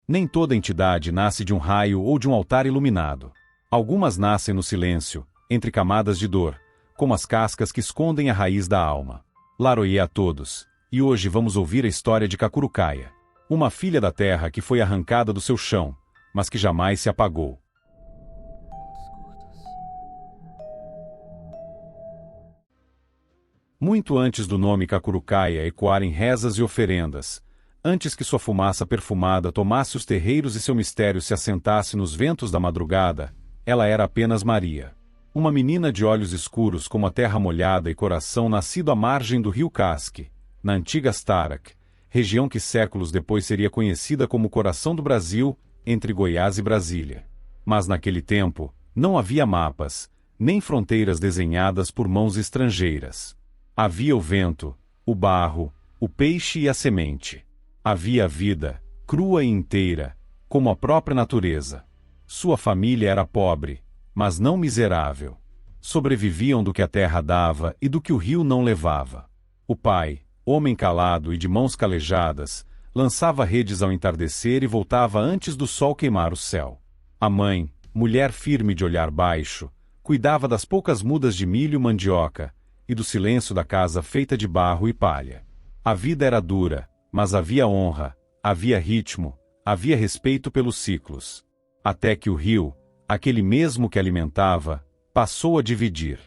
Nem toda entidade nasce de um raio ou de um altar iluminado. Algumas nascem no silêncio, entre camadas de dor, como as cascas que escondem a raiz da alma. Laroie a todos, e hoje vamos ouvir a história de Kakurukaia, uma filha da terra que foi arrancada do seu chão, mas que jamais se apagou. Muito antes do nome Kakurukaia ecoar em rezas e oferendas, antes que sua fumaça perfumada tomasse os terreiros e seu mistério se assentasse nos ventos da madrugada, ela era apenas Maria. Uma menina de olhos escuros como a terra molhada e coração nascido à margem do rio Casque, na antiga Astarak, região que séculos depois seria conhecida como o coração do Brasil, entre Goiás e Brasília. Mas naquele tempo, não havia mapas, nem fronteiras desenhadas por mãos estrangeiras. Havia o vento, o barro, o peixe e a semente. Havia a vida, crua e inteira, como a própria natureza. Sua família era pobre, mas não miserável. Sobreviviam do que a terra dava e do que o rio não levava. O pai, homem calado e de mãos calejadas, lançava redes ao entardecer e voltava antes do sol queimar o céu. A mãe, mulher firme de olhar baixo, cuidava das poucas mudas de milho e mandioca, e do silêncio da casa feita de barro e palha. A vida era dura, mas havia honra, havia ritmo, havia respeito pelos ciclos. Até que o rio, aquele mesmo que alimentava, passou a dividir.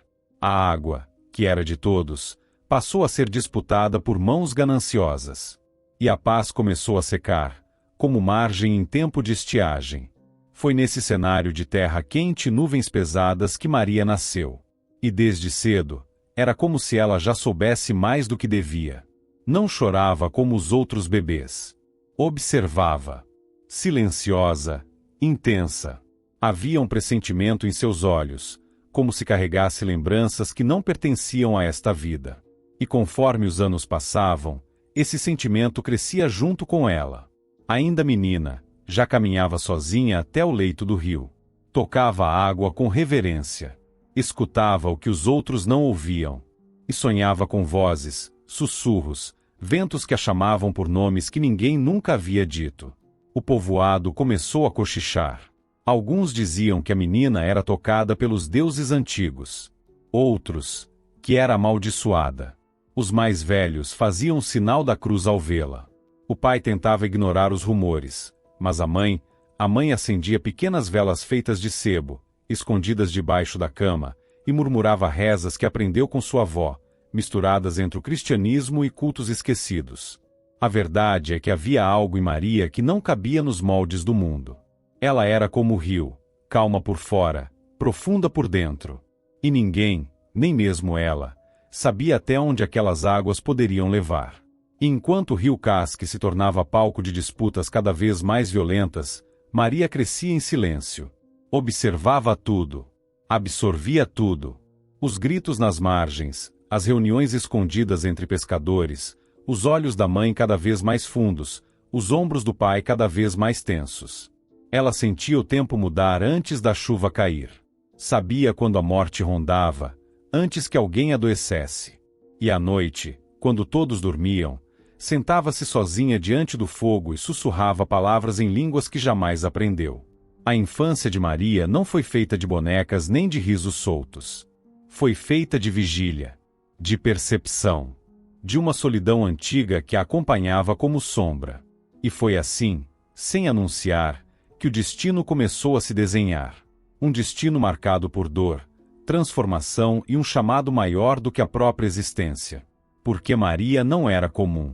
A água, que era de todos, passou a ser disputada por mãos gananciosas. E a paz começou a secar, como margem em tempo de estiagem. Foi nesse cenário de terra quente e nuvens pesadas que Maria nasceu. E desde cedo, era como se ela já soubesse mais do que devia. Não chorava como os outros bebês. Observava. Silenciosa, intensa. Havia um pressentimento em seus olhos, como se carregasse lembranças que não pertenciam a esta vida. E conforme os anos passavam, esse sentimento crescia junto com ela. Ainda menina, já caminhava sozinha até o leito do rio. Tocava a água com reverência. Escutava o que os outros não ouviam. E sonhava com vozes, sussurros, ventos que a chamavam por nomes que ninguém nunca havia dito. O povoado começou a cochichar. Alguns diziam que a menina era tocada pelos deuses antigos. Outros, que era amaldiçoada. Os mais velhos faziam o sinal da cruz ao vê-la. O pai tentava ignorar os rumores, mas a mãe acendia pequenas velas feitas de sebo, escondidas debaixo da cama, e murmurava rezas que aprendeu com sua avó, misturadas entre o cristianismo e cultos esquecidos. A verdade é que havia algo em Maria que não cabia nos moldes do mundo. Ela era como o rio, calma por fora, profunda por dentro. E ninguém, nem mesmo ela, sabia até onde aquelas águas poderiam levar. E enquanto o rio Casque se tornava palco de disputas cada vez mais violentas, Maria crescia em silêncio. Observava tudo. Absorvia tudo. Os gritos nas margens, as reuniões escondidas entre pescadores, os olhos da mãe cada vez mais fundos, os ombros do pai cada vez mais tensos. Ela sentia o tempo mudar antes da chuva cair. Sabia quando a morte rondava, antes que alguém adoecesse. E à noite, quando todos dormiam, sentava-se sozinha diante do fogo e sussurrava palavras em línguas que jamais aprendeu. A infância de Maria não foi feita de bonecas nem de risos soltos. Foi feita de vigília, de percepção, de uma solidão antiga que a acompanhava como sombra. E foi assim, sem anunciar, que o destino começou a se desenhar. Um destino marcado por dor, transformação e um chamado maior do que a própria existência. Porque Maria não era comum.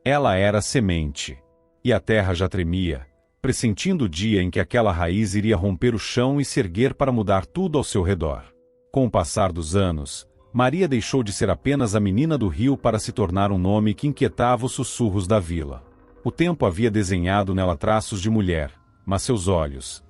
Ela era semente. E a terra já tremia, pressentindo o dia em que aquela raiz iria romper o chão e se erguer para mudar tudo ao seu redor. Com o passar dos anos, Maria deixou de ser apenas a menina do rio para se tornar um nome que inquietava os sussurros da vila. O tempo havia desenhado nela traços de mulher, mas seus olhos,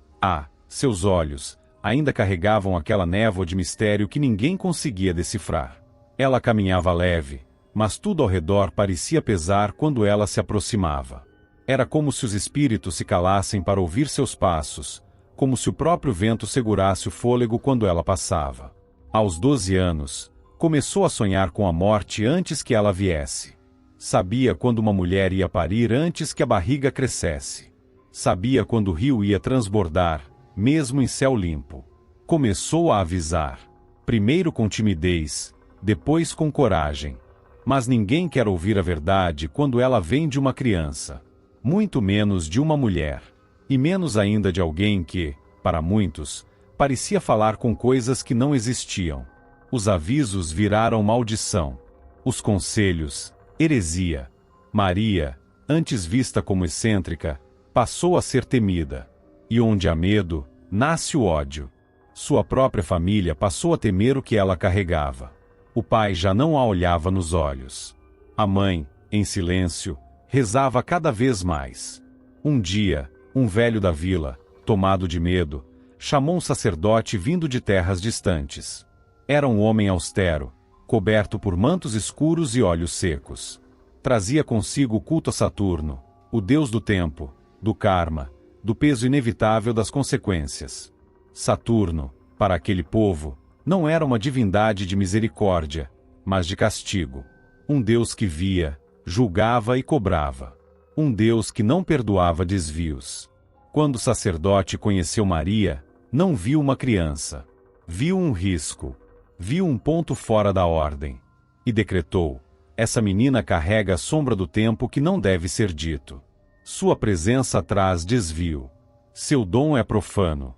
seus olhos, ainda carregavam aquela névoa de mistério que ninguém conseguia decifrar. Ela caminhava leve, mas tudo ao redor parecia pesar quando ela se aproximava. Era como se os espíritos se calassem para ouvir seus passos, como se o próprio vento segurasse o fôlego quando ela passava. Aos 12 anos, começou a sonhar com a morte antes que ela viesse. Sabia quando uma mulher ia parir antes que a barriga crescesse. Sabia quando o rio ia transbordar, mesmo em céu limpo. Começou a avisar. Primeiro com timidez, depois com coragem. Mas ninguém quer ouvir a verdade quando ela vem de uma criança. Muito menos de uma mulher. E menos ainda de alguém que, para muitos, parecia falar com coisas que não existiam. Os avisos viraram maldição. Os conselhos, heresia. Maria, antes vista como excêntrica, passou a ser temida. E onde há medo, nasce o ódio. Sua própria família passou a temer o que ela carregava. O pai já não a olhava nos olhos. A mãe, em silêncio, rezava cada vez mais. Um dia, um velho da vila, tomado de medo, chamou um sacerdote vindo de terras distantes. Era um homem austero, coberto por mantos escuros e olhos secos. Trazia consigo o culto a Saturno, o deus do tempo, do karma, do peso inevitável das consequências. Saturno, para aquele povo, não era uma divindade de misericórdia, mas de castigo. Um deus que via, julgava e cobrava. Um deus que não perdoava desvios. Quando o sacerdote conheceu Maria, não viu uma criança. Viu um risco. Viu um ponto fora da ordem. E decretou: essa menina carrega a sombra do tempo que não deve ser dito. Sua presença traz desvio. Seu dom é profano.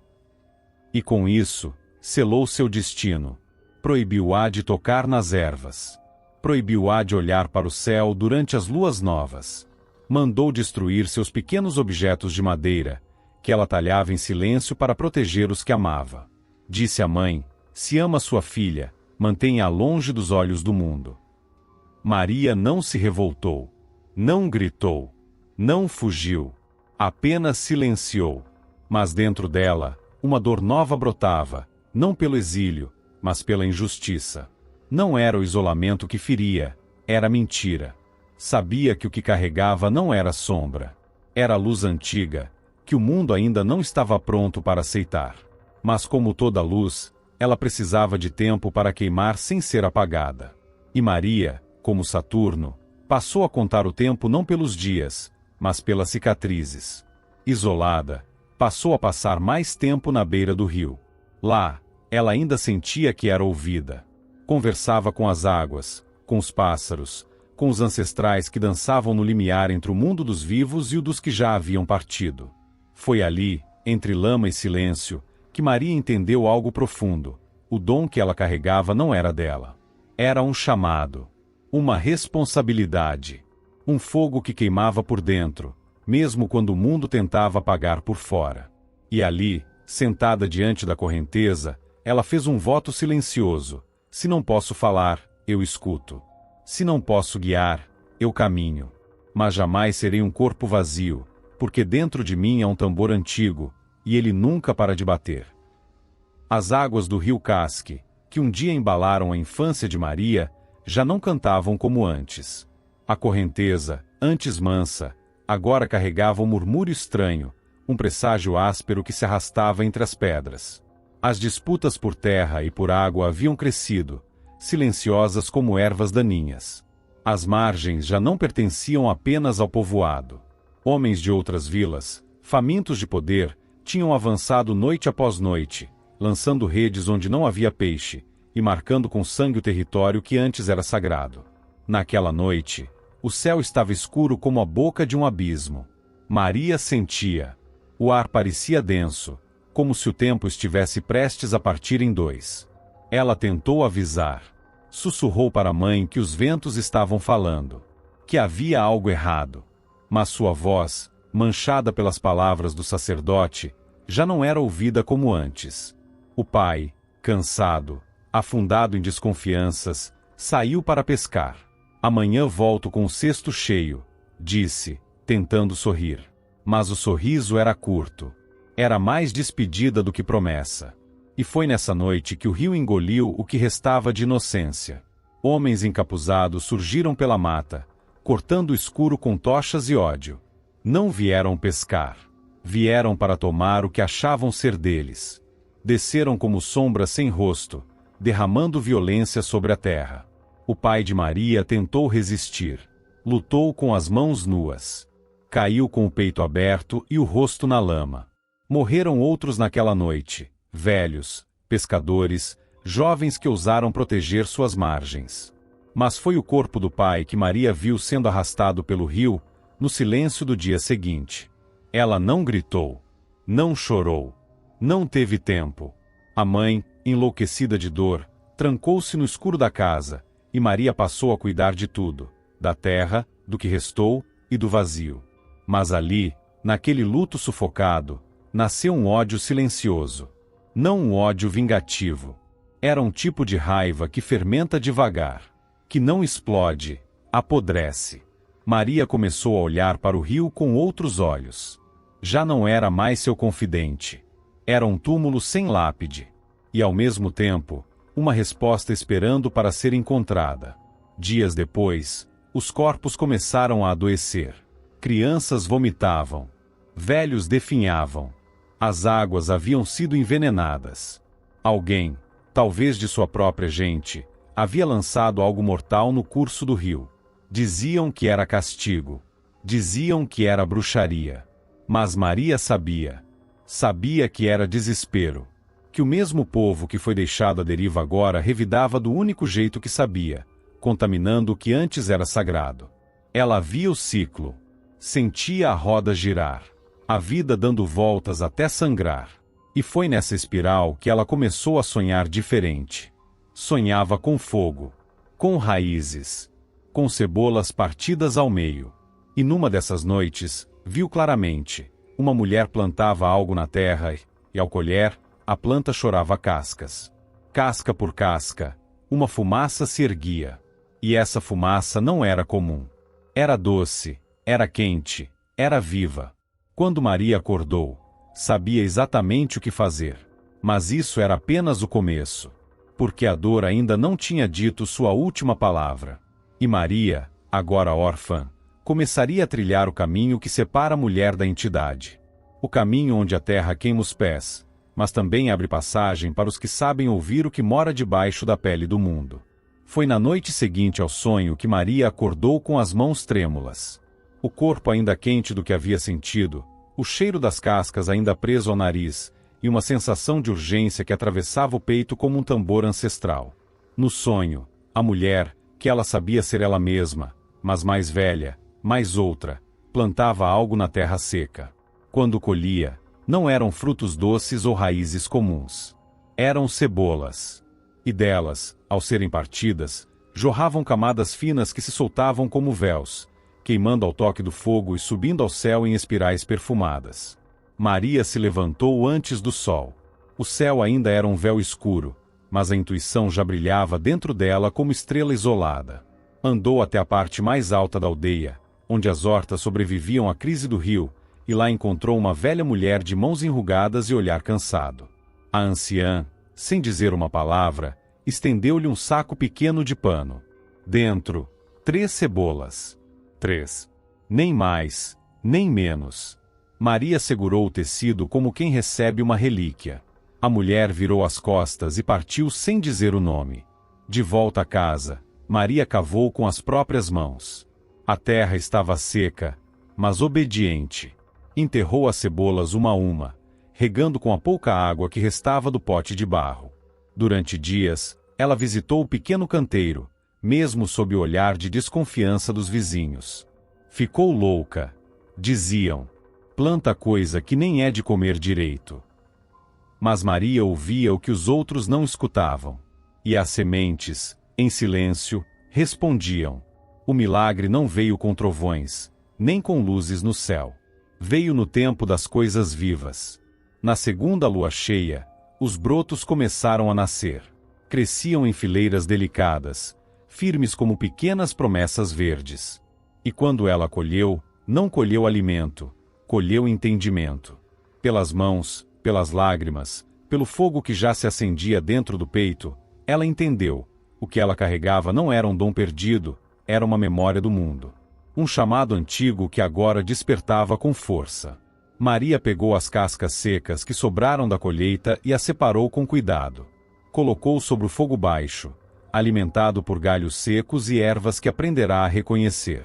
E com isso, selou seu destino. Proibiu-a de tocar nas ervas. Proibiu-a de olhar para o céu durante as luas novas. Mandou destruir seus pequenos objetos de madeira, que ela talhava em silêncio para proteger os que amava. Disse à mãe: se ama sua filha, mantenha-a longe dos olhos do mundo. Maria não se revoltou. Não gritou. Não fugiu. Apenas silenciou. Mas dentro dela, uma dor nova brotava, não pelo exílio, mas pela injustiça. Não era o isolamento que feria, era mentira. Sabia que o que carregava não era sombra. Era a luz antiga, que o mundo ainda não estava pronto para aceitar. Mas como toda luz, ela precisava de tempo para queimar sem ser apagada. E Maria, como Saturno, passou a contar o tempo não pelos dias, mas pelas cicatrizes. Isolada, passou a passar mais tempo na beira do rio. Lá, ela ainda sentia que era ouvida. Conversava com as águas, com os pássaros, com os ancestrais que dançavam no limiar entre o mundo dos vivos e o dos que já haviam partido. Foi ali, entre lama e silêncio, que Maria entendeu algo profundo. O dom que ela carregava não era dela. Era um chamado, uma responsabilidade, um fogo que queimava por dentro, mesmo quando o mundo tentava apagar por fora. E ali, sentada diante da correnteza, ela fez um voto silencioso: se não posso falar, eu escuto. Se não posso guiar, eu caminho. Mas jamais serei um corpo vazio, porque dentro de mim há um tambor antigo, e ele nunca para de bater. As águas do rio Casque, que um dia embalaram a infância de Maria, já não cantavam como antes. A correnteza, antes mansa, agora carregava um murmúrio estranho, um presságio áspero que se arrastava entre as pedras. As disputas por terra e por água haviam crescido, silenciosas como ervas daninhas. As margens já não pertenciam apenas ao povoado. Homens de outras vilas, famintos de poder, tinham avançado noite após noite, lançando redes onde não havia peixe, e marcando com sangue o território que antes era sagrado. Naquela noite, o céu estava escuro como a boca de um abismo. Maria sentia. O ar parecia denso, como se o tempo estivesse prestes a partir em dois. Ela tentou avisar. Sussurrou para a mãe que os ventos estavam falando, que havia algo errado. Mas sua voz, manchada pelas palavras do sacerdote, já não era ouvida como antes. O pai, cansado, afundado em desconfianças, saiu para pescar. Amanhã volto com o cesto cheio, disse, tentando sorrir. Mas o sorriso era curto. Era mais despedida do que promessa. E foi nessa noite que o rio engoliu o que restava de inocência. Homens encapuzados surgiram pela mata, cortando o escuro com tochas e ódio. Não vieram pescar. Vieram para tomar o que achavam ser deles. Desceram como sombras sem rosto, derramando violência sobre a terra. O pai de Maria tentou resistir. Lutou com as mãos nuas. Caiu com o peito aberto e o rosto na lama. Morreram outros naquela noite, velhos, pescadores, jovens que ousaram proteger suas margens. Mas foi o corpo do pai que Maria viu sendo arrastado pelo rio, no silêncio do dia seguinte. Ela não gritou, não chorou, não teve tempo. A mãe, enlouquecida de dor, trancou-se no escuro da casa, e Maria passou a cuidar de tudo, da terra, do que restou e do vazio. Mas ali, naquele luto sufocado, nasceu um ódio silencioso. Não um ódio vingativo. Era um tipo de raiva que fermenta devagar, que não explode, apodrece. Maria começou a olhar para o rio com outros olhos. Já não era mais seu confidente. Era um túmulo sem lápide. E ao mesmo tempo, uma resposta esperando para ser encontrada. Dias depois, os corpos começaram a adoecer. Crianças vomitavam. Velhos definhavam. As águas haviam sido envenenadas. Alguém, talvez de sua própria gente, havia lançado algo mortal no curso do rio. Diziam que era castigo. Diziam que era bruxaria. Mas Maria sabia. Sabia que era desespero. Que o mesmo povo que foi deixado à deriva agora revidava do único jeito que sabia, contaminando o que antes era sagrado. Ela via o ciclo. Sentia a roda girar. A vida dando voltas até sangrar. E foi nessa espiral que ela começou a sonhar diferente. Sonhava com fogo, com raízes, com cebolas partidas ao meio. E numa dessas noites, viu claramente, uma mulher plantava algo na terra e, ao colher, a planta chorava cascas. Casca por casca, uma fumaça se erguia. E essa fumaça não era comum. Era doce, era quente, era viva. Quando Maria acordou, sabia exatamente o que fazer. Mas isso era apenas o começo. Porque a dor ainda não tinha dito sua última palavra. E Maria, agora órfã, começaria a trilhar o caminho que separa a mulher da entidade. O caminho onde a terra queima os pés, mas também abre passagem para os que sabem ouvir o que mora debaixo da pele do mundo. Foi na noite seguinte ao sonho que Maria acordou com as mãos trêmulas. O corpo ainda quente do que havia sentido, o cheiro das cascas ainda preso ao nariz, e uma sensação de urgência que atravessava o peito como um tambor ancestral. No sonho, a mulher, que ela sabia ser ela mesma, mas mais velha, mais outra, plantava algo na terra seca. Quando colhia, não eram frutos doces ou raízes comuns. Eram cebolas. E delas, ao serem partidas, jorravam camadas finas que se soltavam como véus, queimando ao toque do fogo e subindo ao céu em espirais perfumadas. Maria se levantou antes do sol. O céu ainda era um véu escuro, mas a intuição já brilhava dentro dela como estrela isolada. Andou até a parte mais alta da aldeia, onde as hortas sobreviviam à crise do rio, e lá encontrou uma velha mulher de mãos enrugadas e olhar cansado. A anciã, sem dizer uma palavra, estendeu-lhe um saco pequeno de pano. Dentro, 3 cebolas. 3. Nem mais, nem menos. Maria segurou o tecido como quem recebe uma relíquia. A mulher virou as costas e partiu sem dizer o nome. De volta à casa, Maria cavou com as próprias mãos. A terra estava seca, mas obediente. Enterrou as cebolas uma a uma, regando com a pouca água que restava do pote de barro. Durante dias, ela visitou o pequeno canteiro, mesmo sob o olhar de desconfiança dos vizinhos. Ficou louca. Diziam, planta coisa que nem é de comer direito. Mas Maria ouvia o que os outros não escutavam. E as sementes, em silêncio, respondiam. O milagre não veio com trovões, nem com luzes no céu. Veio no tempo das coisas vivas. Na segunda lua cheia, os brotos começaram a nascer. Cresciam em fileiras delicadas, firmes como pequenas promessas verdes. E quando ela colheu, não colheu alimento, colheu entendimento. Pelas mãos, pelas lágrimas, pelo fogo que já se acendia dentro do peito, ela entendeu. O que ela carregava não era um dom perdido, era uma memória do mundo. Um chamado antigo que agora despertava com força. Maria pegou as cascas secas que sobraram da colheita e as separou com cuidado. Colocou sobre o fogo baixo, alimentado por galhos secos e ervas que aprenderá a reconhecer.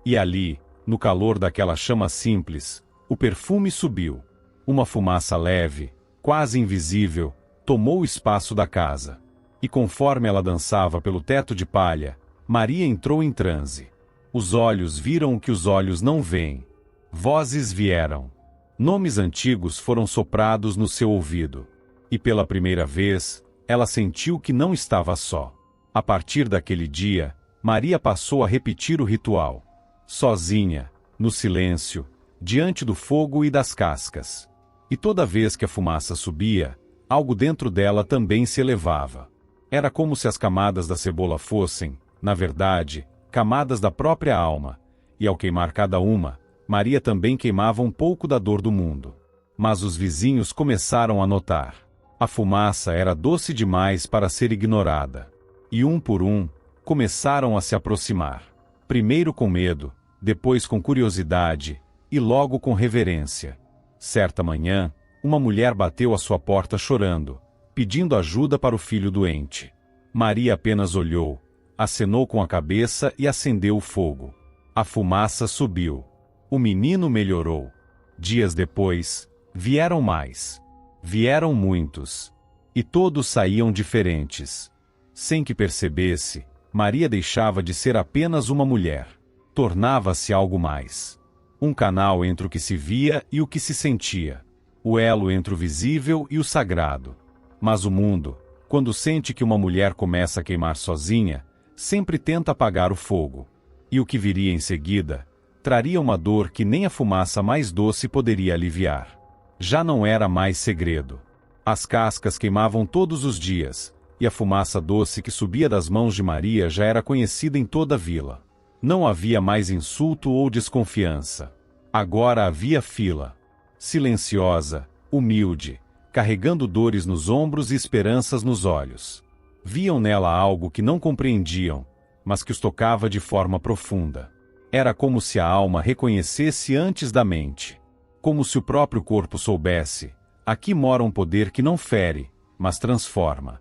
E ali, No calor daquela chama simples, o perfume subiu. Uma fumaça leve, quase invisível, tomou o espaço da casa. E conforme ela dançava pelo teto de palha, Maria entrou em transe. Os olhos viram o que os olhos não veem. Vozes vieram. Nomes antigos foram soprados no seu ouvido. E pela primeira vez, ela sentiu que não estava só. A partir daquele dia, Maria passou a repetir o ritual. Sozinha, no silêncio, diante do fogo e das cascas. E toda vez que a fumaça subia, algo dentro dela também se elevava. Era como se as camadas da cebola fossem, na verdade, camadas da própria alma, e ao queimar cada uma, Maria também queimava um pouco da dor do mundo. Mas os vizinhos começaram a notar. A fumaça era doce demais para ser ignorada. E um por um, começaram a se aproximar. Primeiro com medo, depois com curiosidade, e logo com reverência. Certa manhã, uma mulher bateu à sua porta chorando, pedindo ajuda para o filho doente. Maria apenas olhou, acenou com a cabeça e acendeu o fogo. A fumaça subiu. O menino melhorou. Dias depois, vieram mais. Vieram muitos. E todos saíam diferentes. Sem que percebesse, Maria deixava de ser apenas uma mulher. Tornava-se algo mais. Um canal entre o que se via e o que se sentia. O elo entre o visível e o sagrado. Mas o mundo, quando sente que uma mulher começa a queimar sozinha, sempre tenta apagar o fogo. E o que viria em seguida, traria uma dor que nem a fumaça mais doce poderia aliviar. Já não era mais segredo. As cascas queimavam todos os dias, e a fumaça doce que subia das mãos de Maria já era conhecida em toda a vila. Não havia mais insulto ou desconfiança. Agora havia fila. Silenciosa, humilde, carregando dores nos ombros e esperanças nos olhos. Viam nela algo que não compreendiam, mas que os tocava de forma profunda. Era como se a alma reconhecesse antes da mente. Como se o próprio corpo soubesse: aqui mora um poder que não fere, mas transforma.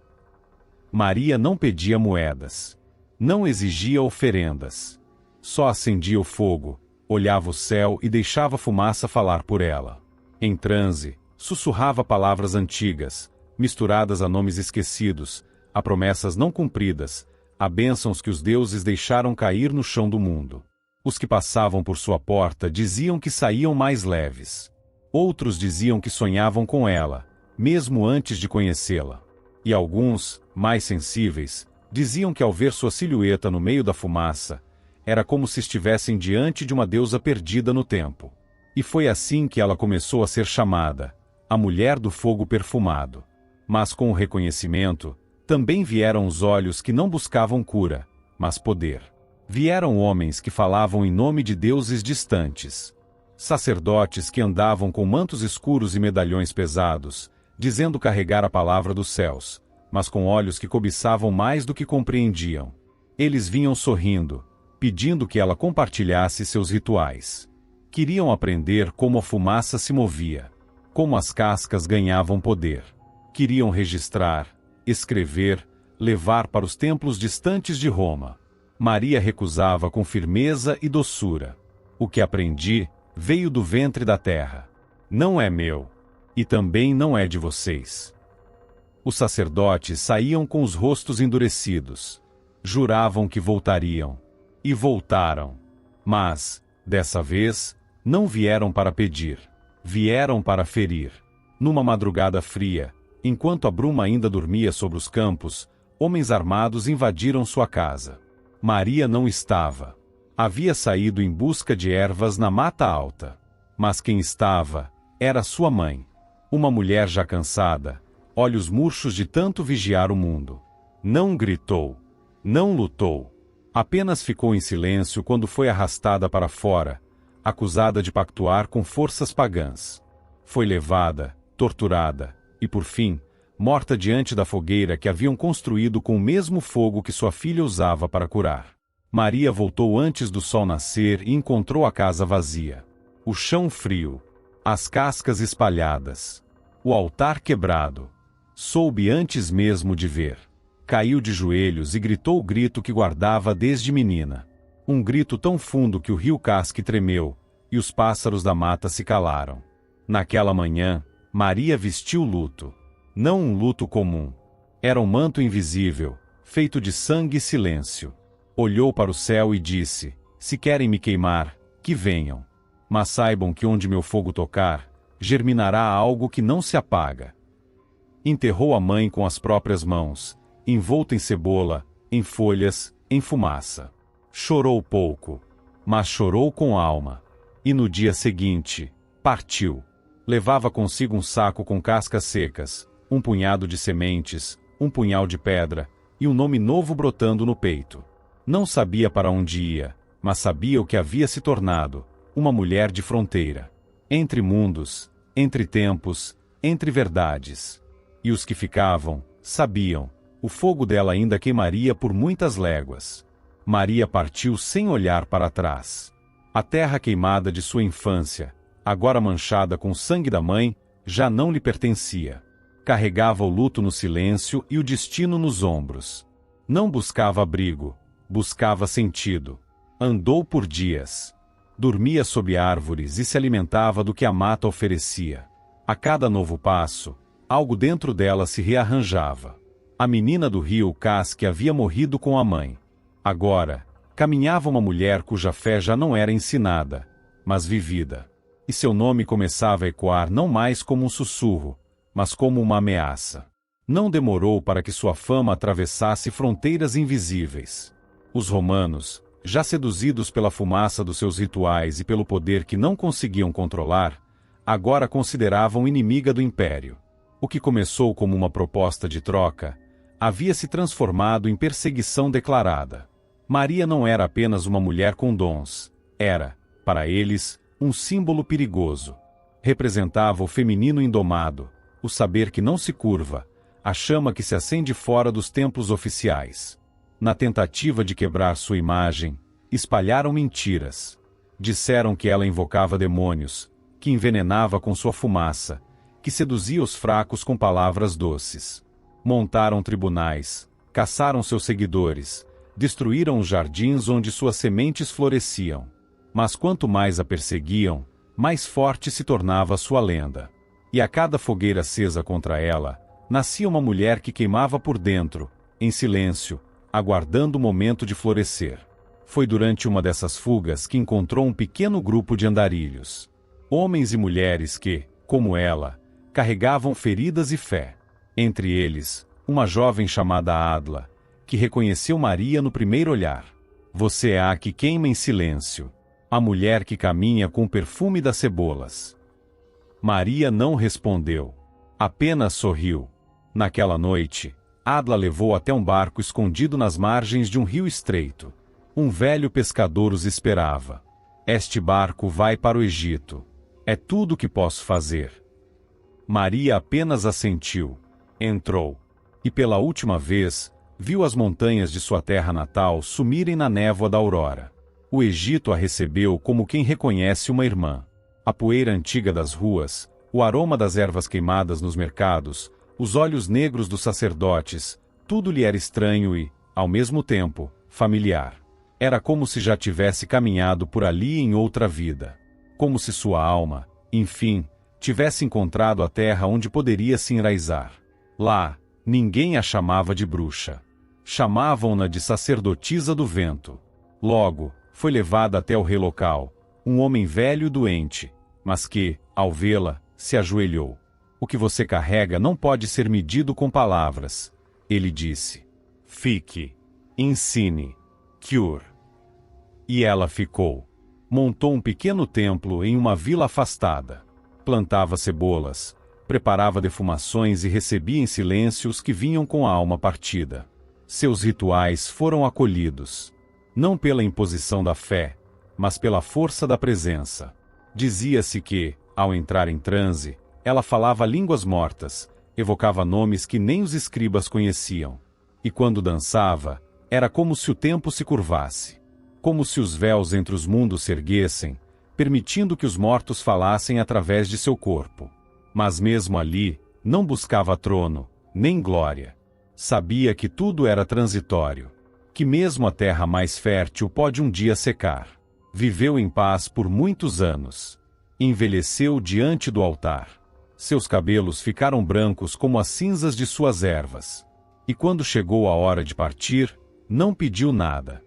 Maria não pedia moedas. Não exigia oferendas. Só acendia o fogo, olhava o céu e deixava a fumaça falar por ela. Em transe, sussurrava palavras antigas, misturadas a nomes esquecidos, a promessas não cumpridas, a bênçãos que os deuses deixaram cair no chão do mundo. Os que passavam por sua porta diziam que saíam mais leves. Outros diziam que sonhavam com ela, mesmo antes de conhecê-la. E alguns, mais sensíveis, diziam que ao ver sua silhueta no meio da fumaça, era como se estivessem diante de uma deusa perdida no tempo. E foi assim que ela começou a ser chamada, a Mulher do Fogo Perfumado. Mas com o reconhecimento, também vieram os olhos que não buscavam cura, mas poder. Vieram homens que falavam em nome de deuses distantes. Sacerdotes que andavam com mantos escuros e medalhões pesados, dizendo carregar a palavra dos céus, mas com olhos que cobiçavam mais do que compreendiam. Eles vinham sorrindo, pedindo que ela compartilhasse seus rituais. Queriam aprender como a fumaça se movia, como as cascas ganhavam poder. Queriam registrar, escrever, levar para os templos distantes de Roma. Maria recusava com firmeza e doçura. O que aprendi veio do ventre da terra. Não é meu. E também não é de vocês. Os sacerdotes saíam com os rostos endurecidos. Juravam que voltariam. E voltaram. Mas, dessa vez, não vieram para pedir. Vieram para ferir. Numa madrugada fria, enquanto a bruma ainda dormia sobre os campos, homens armados invadiram sua casa. Maria não estava. Havia saído em busca de ervas na Mata Alta. Mas quem estava era sua mãe. Uma mulher já cansada, olhos murchos de tanto vigiar o mundo. Não gritou. Não lutou. Apenas ficou em silêncio quando foi arrastada para fora, acusada de pactuar com forças pagãs. Foi levada, torturada, e por fim, morta diante da fogueira que haviam construído com o mesmo fogo que sua filha usava para curar. Maria voltou antes do sol nascer e encontrou a casa vazia. O chão frio, as cascas espalhadas, o altar quebrado. Soube antes mesmo de ver. Caiu de joelhos e gritou o grito que guardava desde menina. Um grito tão fundo que o rio Casque tremeu, e os pássaros da mata se calaram. Naquela manhã, Maria vestiu luto. Não um luto comum. Era um manto invisível, feito de sangue e silêncio. Olhou para o céu e disse: se querem me queimar, que venham. Mas saibam que onde meu fogo tocar, germinará algo que não se apaga. Enterrou a mãe com as próprias mãos, envolta em cebola, em folhas, em fumaça. Chorou pouco, mas chorou com alma. E no dia seguinte, partiu. Levava consigo um saco com cascas secas, um punhado de sementes, um punhal de pedra, e um nome novo brotando no peito. Não sabia para onde ia, mas sabia o que havia se tornado, uma mulher de fronteira. Entre mundos, entre tempos, entre verdades. E os que ficavam, sabiam, o fogo dela ainda queimaria por muitas léguas. Maria partiu sem olhar para trás. A terra queimada de sua infância, agora manchada com o sangue da mãe, já não lhe pertencia. Carregava o luto no silêncio e o destino nos ombros. Não buscava abrigo, buscava sentido. Andou por dias. Dormia sob árvores e se alimentava do que a mata oferecia. A cada novo passo, algo dentro dela se rearranjava. A menina do rio Casque havia morrido com a mãe. Agora, caminhava uma mulher cuja fé já não era ensinada, mas vivida. E seu nome começava a ecoar não mais como um sussurro, mas como uma ameaça. Não demorou para que sua fama atravessasse fronteiras invisíveis. Os romanos, já seduzidos pela fumaça dos seus rituais e pelo poder que não conseguiam controlar, agora a consideravam inimiga do império. O que começou como uma proposta de troca, havia se transformado em perseguição declarada. Maria não era apenas uma mulher com dons, era, para eles, um símbolo perigoso. Representava o feminino indomado, o saber que não se curva, a chama que se acende fora dos templos oficiais. Na tentativa de quebrar sua imagem, espalharam mentiras. Disseram que ela invocava demônios, que envenenava com sua fumaça, que seduzia os fracos com palavras doces. Montaram tribunais, caçaram seus seguidores, destruíram os jardins onde suas sementes floresciam. Mas quanto mais a perseguiam, mais forte se tornava sua lenda. E a cada fogueira acesa contra ela, nascia uma mulher que queimava por dentro, em silêncio, aguardando o momento de florescer. Foi durante uma dessas fugas que encontrou um pequeno grupo de andarilhos. Homens e mulheres que, como ela, carregavam feridas e fé. Entre eles, uma jovem chamada Adla, que reconheceu Maria no primeiro olhar. Você é a que queima em silêncio, a mulher que caminha com o perfume das cebolas. Maria não respondeu, apenas sorriu. Naquela noite, Adla levou até um barco escondido nas margens de um rio estreito. Um velho pescador os esperava. Este barco vai para o Egito. É tudo o que posso fazer. Maria apenas assentiu. Entrou. E pela última vez, viu as montanhas de sua terra natal sumirem na névoa da aurora. O Egito a recebeu como quem reconhece uma irmã. A poeira antiga das ruas, o aroma das ervas queimadas nos mercados, os olhos negros dos sacerdotes, tudo lhe era estranho e, ao mesmo tempo, familiar. Era como se já tivesse caminhado por ali em outra vida. Como se sua alma, enfim, tivesse encontrado a terra onde poderia se enraizar. Lá, ninguém a chamava de bruxa. Chamavam-na de sacerdotisa do vento. Logo, foi levada até o rei local, um homem velho e doente, mas que, ao vê-la, se ajoelhou. O que você carrega não pode ser medido com palavras, ele disse. Fique. Ensine. Cure. E ela ficou. Montou um pequeno templo em uma vila afastada. Plantava cebolas, preparava defumações e recebia em silêncio os que vinham com a alma partida. Seus rituais foram acolhidos. Não pela imposição da fé, mas pela força da presença. Dizia-se que, ao entrar em transe, ela falava línguas mortas, evocava nomes que nem os escribas conheciam. E quando dançava, era como se o tempo se curvasse. Como se os véus entre os mundos se erguessem, permitindo que os mortos falassem através de seu corpo. Mas mesmo ali, não buscava trono, nem glória. Sabia que tudo era transitório. que mesmo a terra mais fértil pode um dia secar. Viveu em paz por muitos anos. Envelheceu diante do altar. Seus cabelos ficaram brancos como as cinzas de suas ervas. E quando chegou a hora de partir, não pediu nada.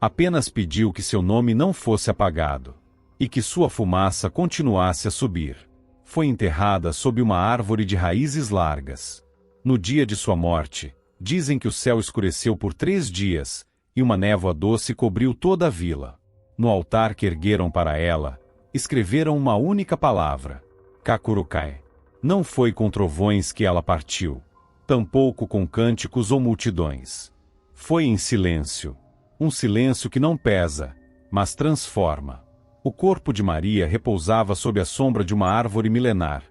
Apenas pediu que seu nome não fosse apagado, e que sua fumaça continuasse a subir. Foi enterrada sob uma árvore de raízes largas. No dia de sua morte, dizem que o céu escureceu por 3 dias, e uma névoa doce cobriu toda a vila. No altar que ergueram para ela, escreveram uma única palavra: Kakurukai. Não foi com trovões que ela partiu, tampouco com cânticos ou multidões. Foi em silêncio. Um silêncio que não pesa, mas transforma. O corpo de Maria repousava sob a sombra de uma árvore milenar,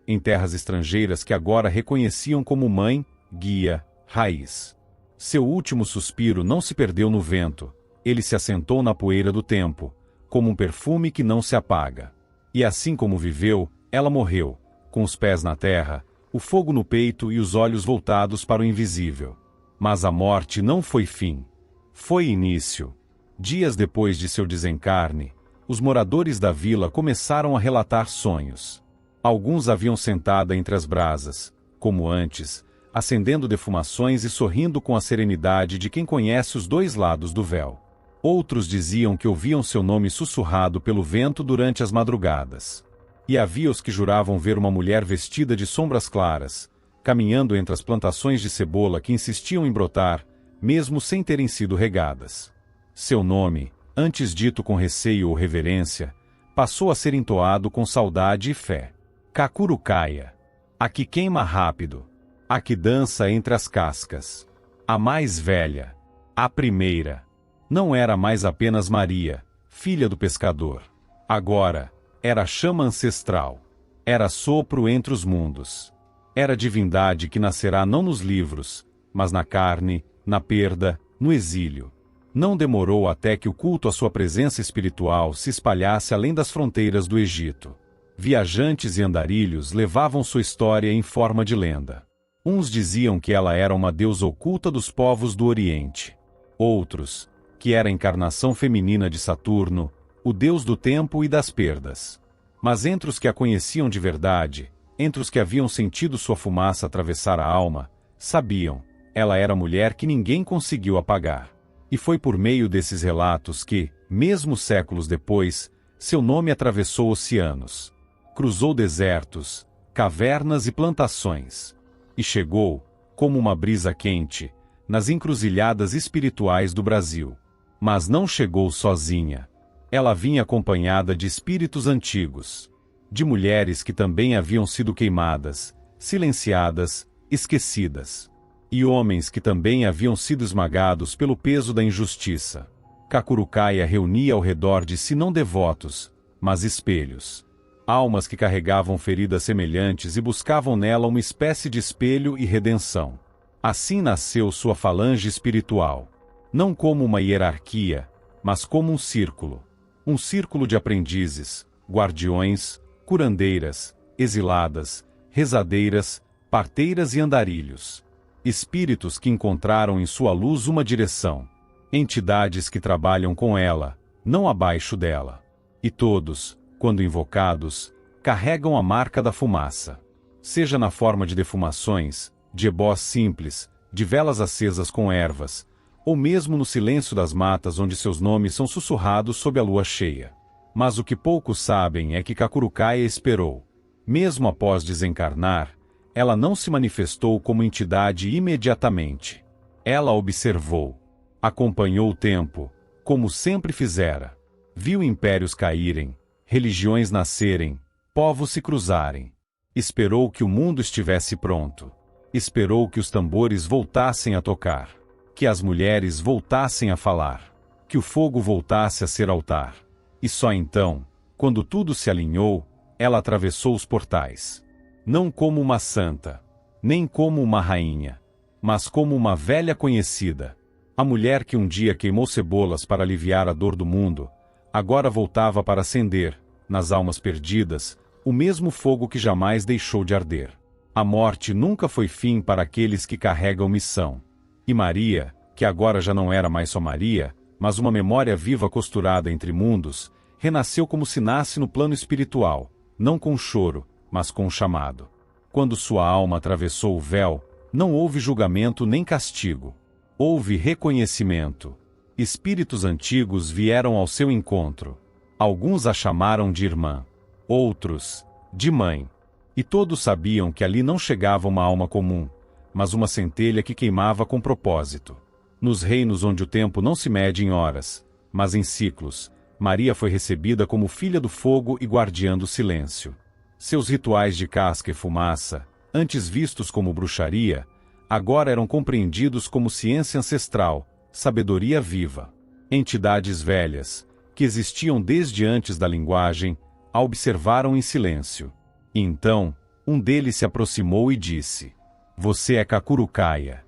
em terras estrangeiras que agora reconheciam como mãe, guia, raiz. Seu último suspiro não se perdeu no vento, ele se assentou na poeira do tempo, como um perfume que não se apaga. E assim como viveu, ela morreu, com os pés na terra, o fogo no peito e os olhos voltados para o invisível. Mas a morte não foi fim. Foi início. Dias depois de seu desencarne, os moradores da vila começaram a relatar sonhos. Alguns haviam sentada entre as brasas, como antes, acendendo defumações e sorrindo com a serenidade de quem conhece os 2 lados do véu. Outros diziam que ouviam seu nome sussurrado pelo vento durante as madrugadas. E havia os que juravam ver uma mulher vestida de sombras claras, caminhando entre as plantações de cebola que insistiam em brotar, mesmo sem terem sido regadas. Seu nome, antes dito com receio ou reverência, passou a ser entoado com saudade e fé. Kakurukaia. A que queima rápido. A que dança entre as cascas. A mais velha. A primeira. Não era mais apenas Maria, filha do pescador. Agora, era chama ancestral. Era sopro entre os mundos. Era divindade que nascerá não nos livros, mas na carne, na perda, no exílio. Não demorou até que o culto à sua presença espiritual se espalhasse além das fronteiras do Egito. Viajantes e andarilhos levavam sua história em forma de lenda. Uns diziam que ela era uma deusa oculta dos povos do Oriente. Outros, que era a encarnação feminina de Saturno, o deus do tempo e das perdas. Mas entre os que a conheciam de verdade, entre os que haviam sentido sua fumaça atravessar a alma, sabiam, ela era a mulher que ninguém conseguiu apagar. E foi por meio desses relatos que, mesmo séculos depois, seu nome atravessou oceanos. Cruzou desertos, cavernas e plantações. E chegou, como uma brisa quente, nas encruzilhadas espirituais do Brasil. Mas não chegou sozinha. Ela vinha acompanhada de espíritos antigos, de mulheres que também haviam sido queimadas, silenciadas, esquecidas. E homens que também haviam sido esmagados pelo peso da injustiça. Kakurukaia reunia ao redor de si não devotos, mas espelhos. Almas que carregavam feridas semelhantes e buscavam nela uma espécie de espelho e redenção. Assim nasceu sua falange espiritual. Não como uma hierarquia, mas como um círculo. Um círculo de aprendizes, guardiões, curandeiras, exiladas, rezadeiras, parteiras e andarilhos. Espíritos que encontraram em sua luz uma direção. Entidades que trabalham com ela, não abaixo dela. E todos, quando invocados, carregam a marca da fumaça. Seja na forma de defumações, de ebós simples, de velas acesas com ervas, ou mesmo no silêncio das matas onde seus nomes são sussurrados sob a lua cheia. Mas o que poucos sabem é que Kakurukaia esperou. Mesmo após desencarnar, ela não se manifestou como entidade imediatamente. Ela observou. Acompanhou o tempo, como sempre fizera. Viu impérios caírem, religiões nascerem, povos se cruzarem. Esperou que o mundo estivesse pronto. Esperou que os tambores voltassem a tocar. Que as mulheres voltassem a falar. Que o fogo voltasse a ser altar. E só então, quando tudo se alinhou, ela atravessou os portais. Não como uma santa, nem como uma rainha, mas como uma velha conhecida. A mulher que um dia queimou cebolas para aliviar a dor do mundo, agora voltava para acender, nas almas perdidas, o mesmo fogo que jamais deixou de arder. A morte nunca foi fim para aqueles que carregam missão. E Maria, que agora já não era mais só Maria, mas uma memória viva costurada entre mundos, renasceu como se nasce no plano espiritual, não com choro, mas com chamado. Quando sua alma atravessou o véu, não houve julgamento nem castigo. Houve reconhecimento. Espíritos antigos vieram ao seu encontro. Alguns a chamaram de irmã, outros, de mãe. E todos sabiam que ali não chegava uma alma comum, mas uma centelha que queimava com propósito. Nos reinos onde o tempo não se mede em horas, mas em ciclos, Maria foi recebida como filha do fogo e guardiã do silêncio. Seus rituais de casca e fumaça, antes vistos como bruxaria, agora eram compreendidos como ciência ancestral, sabedoria viva. Entidades velhas, que existiam desde antes da linguagem, a observaram em silêncio. E então, um deles se aproximou e disse: "Você é Kakurukaia."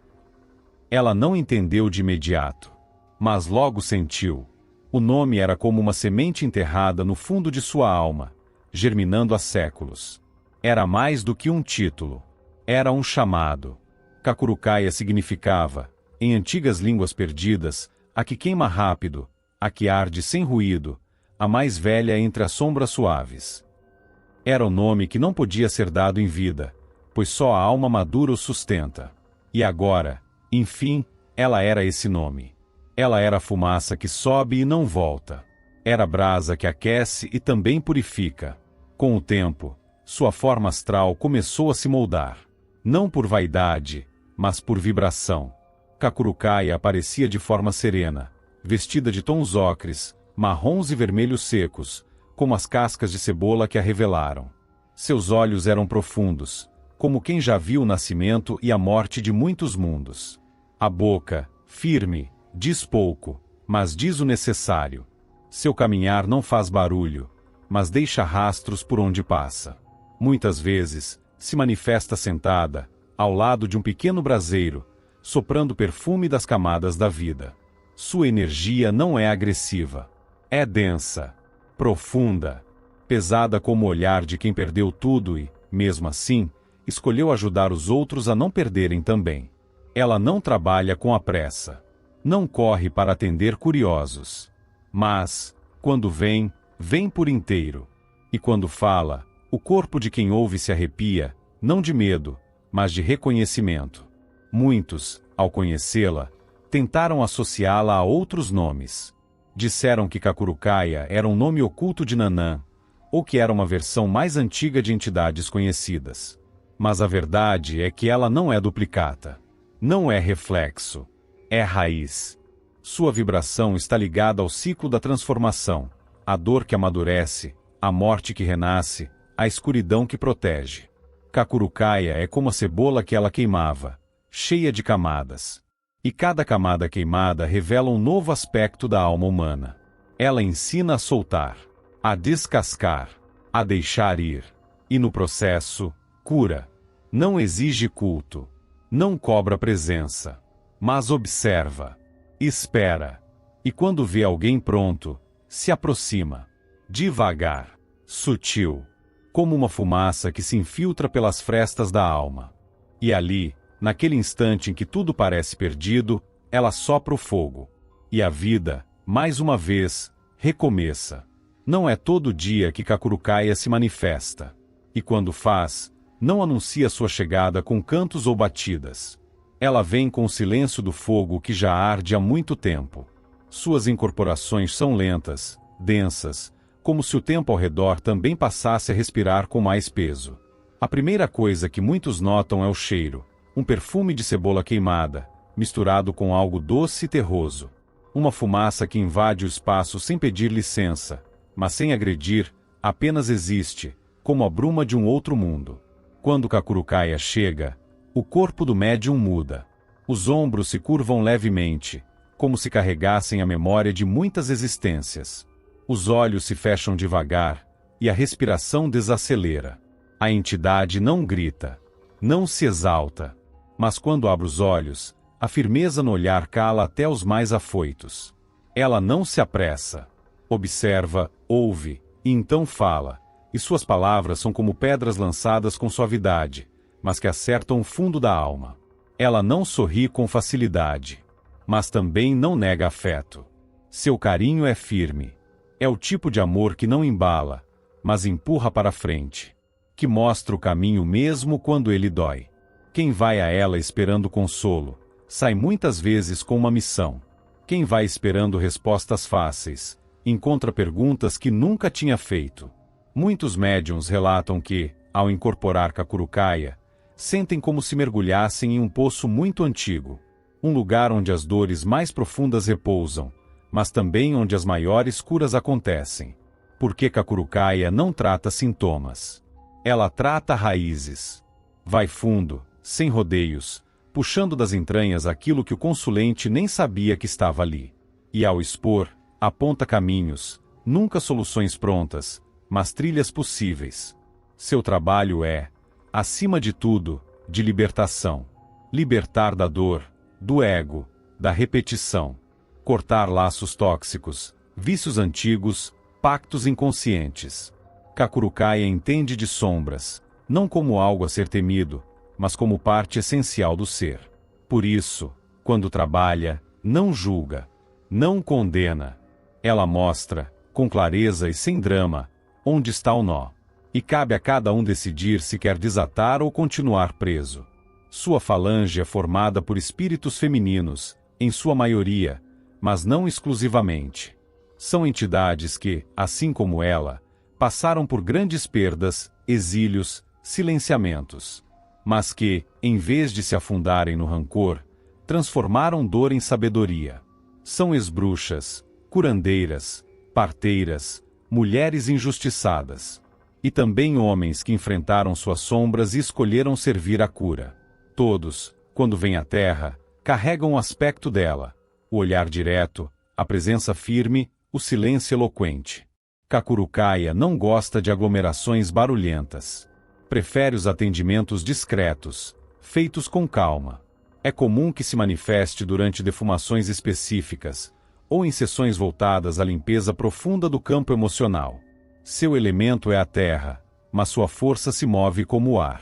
Ela não entendeu de imediato, mas logo sentiu. O nome era como uma semente enterrada no fundo de sua alma, germinando há séculos. Era mais do que um título. Era um chamado. Kakurukaia significava, em antigas línguas perdidas, a que queima rápido, a que arde sem ruído, a mais velha entre as sombras suaves. Era o nome que não podia ser dado em vida, pois só a alma madura o sustenta. E agora, enfim, ela era esse nome. Ela era a fumaça que sobe e não volta. Era a brasa que aquece e também purifica. Com o tempo, sua forma astral começou a se moldar. Não por vaidade, mas por vibração. Kakurukaia aparecia de forma serena, vestida de tons ocres, marrons e vermelhos secos, como as cascas de cebola que a revelaram. Seus olhos eram profundos, como quem já viu o nascimento e a morte de muitos mundos. A boca, firme, diz pouco, mas diz o necessário. Seu caminhar não faz barulho, mas deixa rastros por onde passa. Muitas vezes, se manifesta sentada, ao lado de um pequeno braseiro, soprando perfume das camadas da vida. Sua energia não é agressiva. É densa, profunda, pesada como o olhar de quem perdeu tudo e, mesmo assim, escolheu ajudar os outros a não perderem também. Ela não trabalha com a pressa. Não corre para atender curiosos. Mas, quando vem, vem por inteiro. E quando fala, o corpo de quem ouve se arrepia, não de medo, mas de reconhecimento. Muitos, ao conhecê-la, tentaram associá-la a outros nomes. Disseram que Kakurukaia era um nome oculto de Nanã, ou que era uma versão mais antiga de entidades conhecidas. Mas a verdade é que ela não é duplicata. Não é reflexo. É raiz. Sua vibração está ligada ao ciclo da transformação, à dor que amadurece, à morte que renasce, à escuridão que protege. Kakurukaia é como a cebola que ela queimava, cheia de camadas. E cada camada queimada revela um novo aspecto da alma humana. Ela ensina a soltar, a descascar, a deixar ir. E no processo, cura. Não exige culto. Não cobra presença. Mas observa. Espera. E quando vê alguém pronto, se aproxima. Devagar. Sutil. Como uma fumaça que se infiltra pelas frestas da alma. E ali, naquele instante em que tudo parece perdido, ela sopra o fogo. E a vida, mais uma vez, recomeça. Não é todo dia que Kakurukaia se manifesta. E quando faz, não anuncia sua chegada com cantos ou batidas. Ela vem com o silêncio do fogo que já arde há muito tempo. Suas incorporações são lentas, densas, como se o tempo ao redor também passasse a respirar com mais peso. A primeira coisa que muitos notam é o cheiro. Um perfume de cebola queimada, misturado com algo doce e terroso. Uma fumaça que invade o espaço sem pedir licença, mas sem agredir, apenas existe, como a bruma de um outro mundo. Quando Kakurukaia chega, o corpo do médium muda. Os ombros se curvam levemente, como se carregassem a memória de muitas existências. Os olhos se fecham devagar, e a respiração desacelera. A entidade não grita, não se exalta. Mas quando abre os olhos, a firmeza no olhar cala até os mais afoitos. Ela não se apressa. Observa, ouve, e então fala, e suas palavras são como pedras lançadas com suavidade, mas que acertam o fundo da alma. Ela não sorri com facilidade. mas também não nega afeto. Seu carinho é firme. É o tipo de amor que não embala, mas empurra para frente, que mostra o caminho mesmo quando ele dói. Quem vai a ela esperando consolo, sai muitas vezes com uma missão. Quem vai esperando respostas fáceis, encontra perguntas que nunca tinha feito. Muitos médiuns relatam que, ao incorporar Kakurukaia, sentem como se mergulhassem em um poço muito antigo, um lugar onde as dores mais profundas repousam, mas também onde as maiores curas acontecem. Porque Kakurukaia não trata sintomas. Ela trata raízes. Vai fundo, sem rodeios, puxando das entranhas aquilo que o consulente nem sabia que estava ali. E ao expor, aponta caminhos, nunca soluções prontas, mas trilhas possíveis. Seu trabalho é, acima de tudo, de libertação. Libertar da dor, do ego, da repetição. Cortar laços tóxicos, vícios antigos, pactos inconscientes. Kakurukaia entende de sombras, não como algo a ser temido, mas como parte essencial do ser. Por isso, quando trabalha, não julga, não condena. Ela mostra, com clareza e sem drama, onde está o nó. E cabe a cada um decidir se quer desatar ou continuar preso. Sua falange é formada por espíritos femininos, em sua maioria, mas não exclusivamente. São entidades que, assim como ela, passaram por grandes perdas, exílios, silenciamentos. Mas que, em vez de se afundarem no rancor, transformaram dor em sabedoria. São ex-bruxas, curandeiras, parteiras, mulheres injustiçadas. E também homens que enfrentaram suas sombras e escolheram servir a cura. Todos, quando vêm à Terra, carregam o aspecto dela, o olhar direto, a presença firme, o silêncio eloquente. Kakurukaia não gosta de aglomerações barulhentas. Prefere os atendimentos discretos, feitos com calma. É comum que se manifeste durante defumações específicas, ou em sessões voltadas à limpeza profunda do campo emocional. Seu elemento é a terra, mas sua força se move como o ar.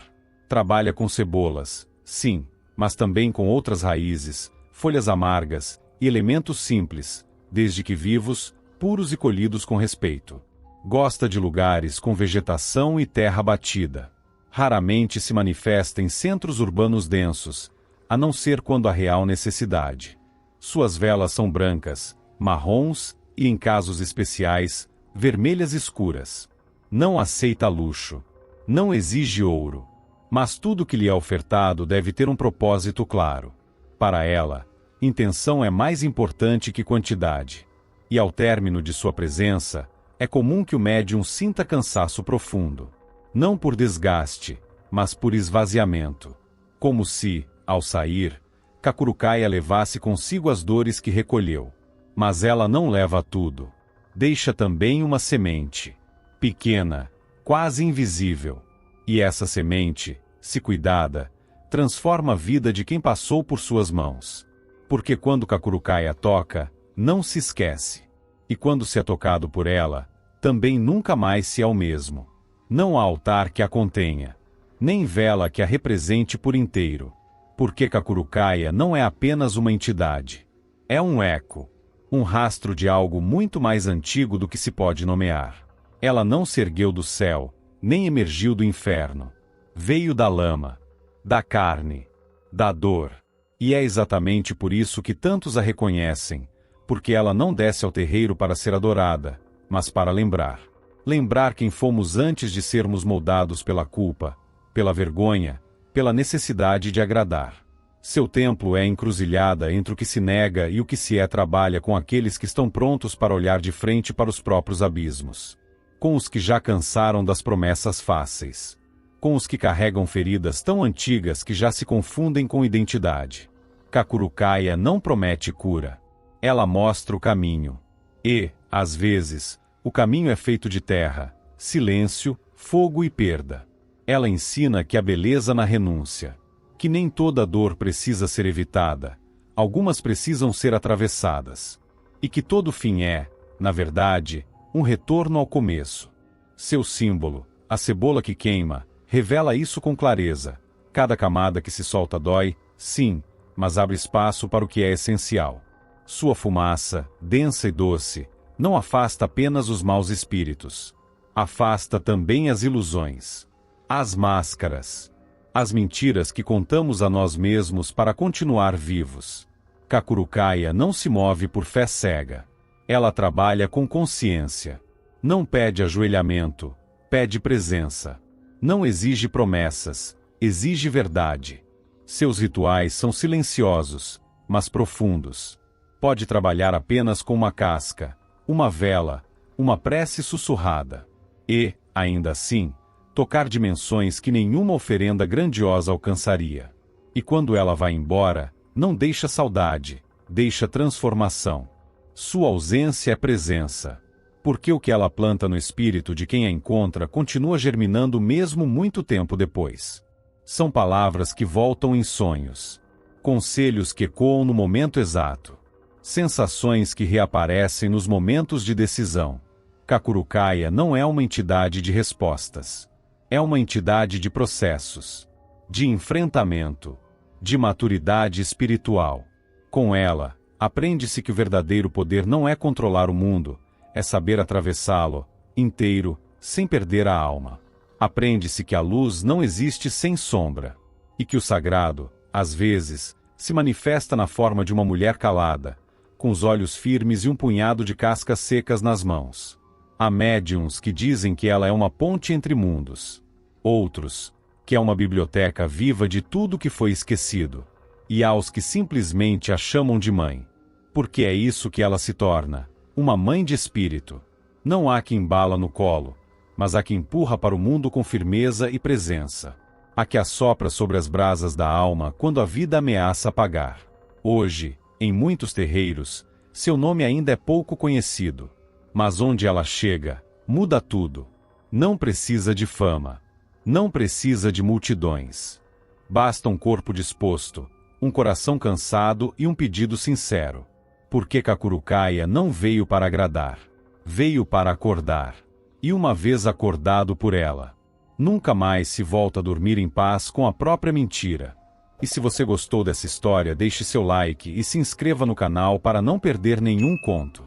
Trabalha com cebolas, sim, mas também com outras raízes, folhas amargas e elementos simples, desde que vivos, puros e colhidos com respeito. Gosta de lugares com vegetação e terra batida. Raramente se manifesta em centros urbanos densos, a não ser quando há real necessidade. Suas velas são brancas, marrons e, em casos especiais, vermelhas escuras. Não aceita luxo. Não exige ouro. Mas tudo que lhe é ofertado deve ter um propósito claro. Para ela, intenção é mais importante que quantidade. E ao término de sua presença, é comum que o médium sinta cansaço profundo. Não por desgaste, mas por esvaziamento. Como se, ao sair, Kakurukaia levasse consigo as dores que recolheu. Mas ela não leva tudo. Deixa também uma semente. Pequena, quase invisível. E essa semente, se cuidada, transforma a vida de quem passou por suas mãos. Porque quando Kakurukaia toca, não se esquece. E quando se é tocado por ela, também nunca mais se é o mesmo. Não há altar que a contenha, nem vela que a represente por inteiro. Porque Kakurukaia não é apenas uma entidade. É um eco, um rastro de algo muito mais antigo do que se pode nomear. Ela não se ergueu do céu, nem emergiu do inferno. Veio da lama, da carne, da dor. E é exatamente por isso que tantos a reconhecem, porque ela não desce ao terreiro para ser adorada, mas para lembrar. Lembrar quem fomos antes de sermos moldados pela culpa, pela vergonha, pela necessidade de agradar. Seu templo é a encruzilhada entre o que se nega e o que se é. Trabalha com aqueles que estão prontos para olhar de frente para os próprios abismos. Com os que já cansaram das promessas fáceis. Com os que carregam feridas tão antigas que já se confundem com identidade. Kakurukaia não promete cura. Ela mostra o caminho. E, às vezes, o caminho é feito de terra, silêncio, fogo e perda. Ela ensina que há beleza na renúncia. Que nem toda dor precisa ser evitada. Algumas precisam ser atravessadas. E que todo fim é, na verdade, um retorno ao começo. Seu símbolo, a cebola que queima, revela isso com clareza. Cada camada que se solta dói, sim, mas abre espaço para o que é essencial. Sua fumaça, densa e doce, não afasta apenas os maus espíritos. Afasta também as ilusões, as máscaras, as mentiras que contamos a nós mesmos para continuar vivos. Kakurukaia não se move por fé cega. Ela trabalha com consciência. Não pede ajoelhamento, pede presença. Não exige promessas, exige verdade. Seus rituais são silenciosos, mas profundos. Pode trabalhar apenas com uma casca, uma vela, uma prece sussurrada. E, ainda assim, tocar dimensões que nenhuma oferenda grandiosa alcançaria. E quando ela vai embora, não deixa saudade, deixa transformação. Sua ausência é presença. Porque o que ela planta no espírito de quem a encontra continua germinando mesmo muito tempo depois. São palavras que voltam em sonhos. Conselhos que ecoam no momento exato. Sensações que reaparecem nos momentos de decisão. Kakurukaia não é uma entidade de respostas. É uma entidade de processos. De enfrentamento. De maturidade espiritual. Com ela, aprende-se que o verdadeiro poder não é controlar o mundo, é saber atravessá-lo, inteiro, sem perder a alma. Aprende-se que a luz não existe sem sombra. E que o sagrado, às vezes, se manifesta na forma de uma mulher calada, com os olhos firmes e um punhado de cascas secas nas mãos. Há médiuns que dizem que ela é uma ponte entre mundos. Outros, que é uma biblioteca viva de tudo que foi esquecido. E há os que simplesmente a chamam de mãe. Porque é isso que ela se torna. Uma mãe de espírito. Não há que embala no colo, mas há que empurra para o mundo com firmeza e presença. Há que assopra sobre as brasas da alma quando a vida ameaça apagar. Hoje, em muitos terreiros, seu nome ainda é pouco conhecido. Mas onde ela chega, muda tudo. Não precisa de fama. Não precisa de multidões. Basta um corpo disposto, um coração cansado e um pedido sincero. Porque Kakurukaia não veio para agradar. Veio para acordar. E uma vez acordado por ela, nunca mais se volta a dormir em paz com a própria mentira. E se você gostou dessa história, deixe seu like e se inscreva no canal para não perder nenhum conto.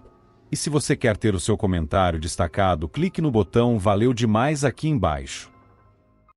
E se você quer ter o seu comentário destacado, clique no botão Valeu demais aqui embaixo.